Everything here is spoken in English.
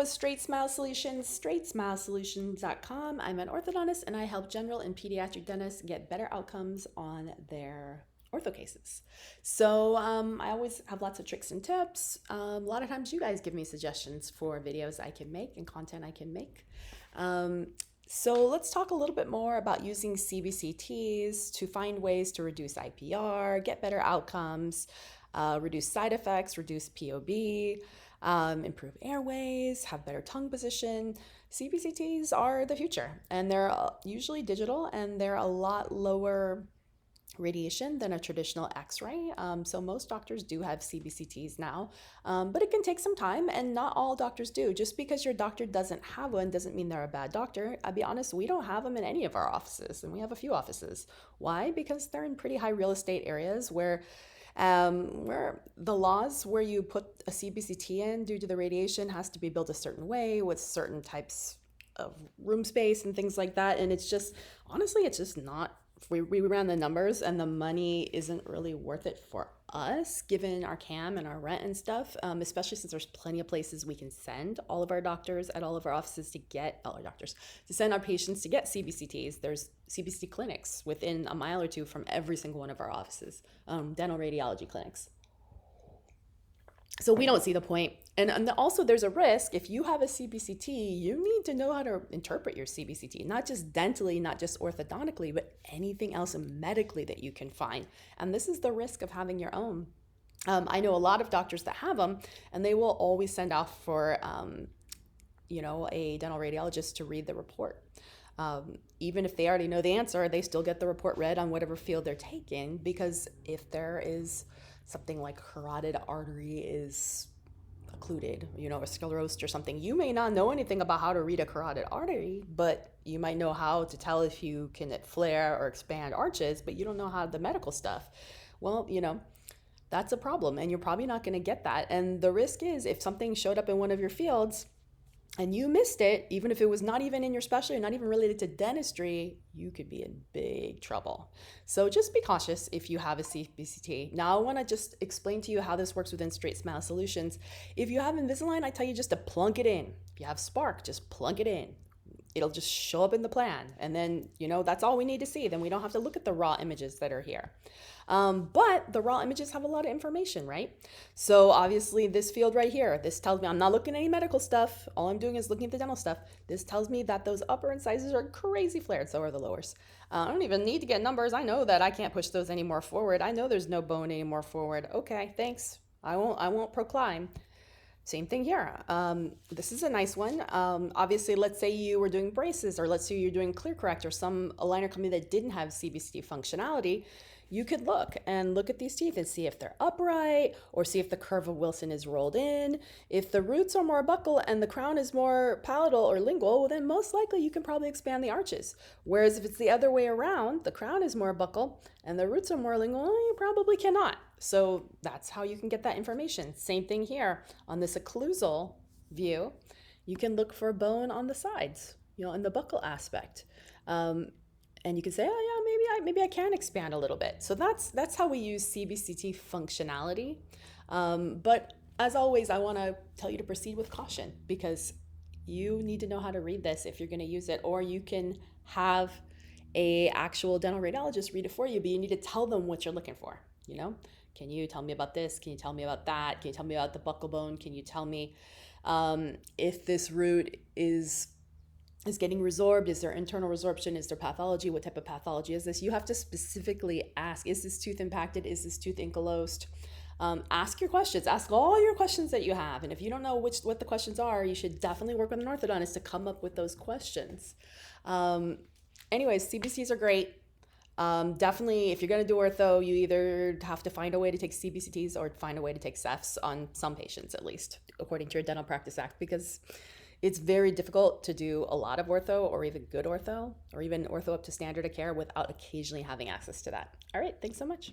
Straightsmile Solutions, straightsmilesolutions.com. I'm an orthodontist and I help general and pediatric dentists get better outcomes on their ortho cases. So I always have lots of tricks and tips. A lot of times you guys give me suggestions for videos I can make and content I can make. So let's talk a little bit more about using CBCTs to find ways to reduce IPR, get better outcomes, reduce side effects, reduce POB, improve airways, have better tongue position. CBCTs are the future, and they're usually digital, and they're a lot lower radiation than a traditional x-ray. So most doctors do have CBCTs now, but it can take some time, and not all doctors do. Just because your doctor doesn't have one doesn't mean they're a bad doctor. I'll be honest, we don't have them in any of our offices, and we have a few offices. Why? Because they're in pretty high real estate areas where the laws where you put a CBCT in due to the radiation has to be built a certain way with certain types of room space and things like that. And it's just, honestly, it's just not, we ran the numbers and the money isn't really worth it for us given our CAM and our rent and stuff, especially since there's plenty of places we can send all of our doctors at all of our offices to send our patients to get CBCTs. There's CBCT clinics within a mile or two from every single one of our offices, dental radiology clinics. So we don't see the point. And also there's a risk. If you have a CBCT, you need to know how to interpret your CBCT, not just dentally, not just orthodontically, but anything else medically that you can find. And this is the risk of having your own. I know a lot of doctors that have them, and they will always send off for, a dental radiologist to read the report. Even if they already know the answer, they still get the report read on whatever field they're taking, because if there is something like carotid artery is occluded, or sclerosed or something, you may not know anything about how to read a carotid artery, but you might know how to tell if you can flare or expand arches, but you don't know how the medical stuff. Well, that's a problem, and you're probably not going to get that. And the risk is if something showed up in one of your fields and you missed it, even if it was not even in your specialty, not even related to dentistry, you could be in big trouble. So just be cautious if you have a CBCT. Now I want to just explain to you how this works within Straightsmile Solutions. If you have Invisalign, I tell you just to plunk it in. If you have Spark, just plunk it in. It'll just show up in the plan. And then, that's all we need to see. Then we don't have to look at the raw images that are here. But the raw images have a lot of information, right? So obviously this field right here, this tells me I'm not looking at any medical stuff. All I'm doing is looking at the dental stuff. This tells me that those upper incisors are crazy flared. So are the lowers. I don't even need to get numbers. I know that I can't push those anymore forward. I know there's no bone anymore forward. Okay, thanks. I won't proclaim. Same thing here. This is a nice one. Obviously, let's say you were doing braces, or let's say you're doing ClearCorrect or some aligner company that didn't have CBCT functionality. You could look at these teeth and see if they're upright, or see if the curve of Wilson is rolled in. If the roots are more buccal and the crown is more palatal or lingual, well, then most likely you can probably expand the arches. Whereas if it's the other way around, the crown is more buccal and the roots are more lingual, you probably cannot. So that's how you can get that information. Same thing here on this occlusal view. You can look for bone on the sides, in the buccal aspect. And you can say, oh yeah, maybe I can expand a little bit. So that's how we use CBCT functionality. But as always, I want to tell you to proceed with caution, because you need to know how to read this if you're going to use it, or you can have a actual dental radiologist read it for you, but you need to tell them what you're looking for. Can you tell me about this? Can you tell me about that? Can you tell me about the buccal bone? Can you tell me if this root is getting resorbed? Is there internal resorption? Is there pathology? What type of pathology is this? You have to specifically ask, is this tooth impacted? Is this tooth ankylosed? Ask your questions. Ask all your questions that you have. And if you don't know what the questions are, you should definitely work with an orthodontist to come up with those questions. Anyways, CBCs are great. Definitely, if you're going to do ortho, you either have to find a way to take CBCTs or find a way to take CEFs on some patients, at least, according to your Dental Practice Act, because it's very difficult to do a lot of ortho, or even good ortho, or even ortho up to standard of care, without occasionally having access to that. All right, thanks so much.